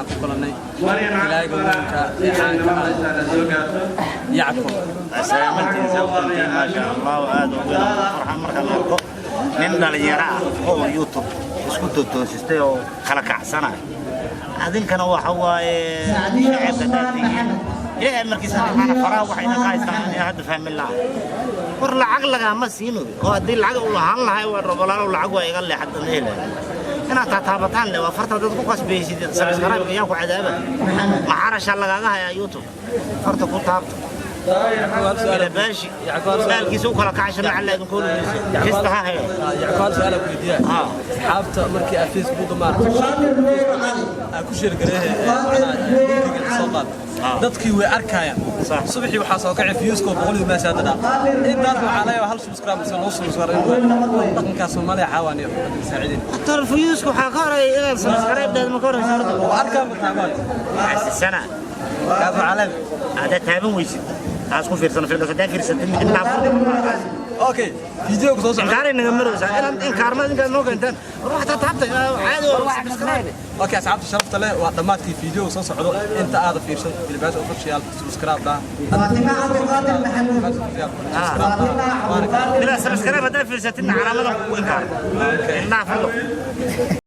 waxaan ku kulanay ilaahiga weynka Yacquub asalaamtii zawjtii ma sha Allah aad u farxan markaan arko nin dhalinyaro ah oo YouTube isku toosistay oo kala kacsanay adinkana waxa waaye shacabka dadkiin ilaahay markiisa waxaan faraa waxayna ka haystaan hadda fahmilaa war lacag laga ma siino oo hadii lacag u lahaan lahay waa rabalaano lacag waa iga leexad meelay أنا تعبتان لو فرت تدخل قص بيسيد سبسكرايب ياكو عذابه ما عرش الله جاها يا يوتيوب فرت كل تعبت يا باشا سؤال كيسو كلا كعش مع الله نقول كيستها هي يعقوب سؤال فيديو حابت مركي فيسبوك ما أكو شيء قريه أنا صوتات dadkii way arkayaan subaxii waxa soo kacay fiyuusko boqolkiiba maashaadada intaas waxa la yahay hal subscribe soo loo soo saaray dhaqanka Soomaaliya xawaaniyo saacidin tar fiyuusko waxa ka horay inaan subscribe dad ma koran sharad oo arkaan mataabaan sana kaas caalam hada taaban weysid taas ku fiirsan filka saddex fiirsan mid dhaaf okay video ku soo socdo gaarina maraysa in kaarmad in noo gantan ruuxta taabta caadi oo subscribe okay asxaabta sharafta leh waa dhamaadkii video soo socdo inta aad fiirsan bilbaas official subscribe da bila subscribe hada fiirsatin calaamada ku in kaar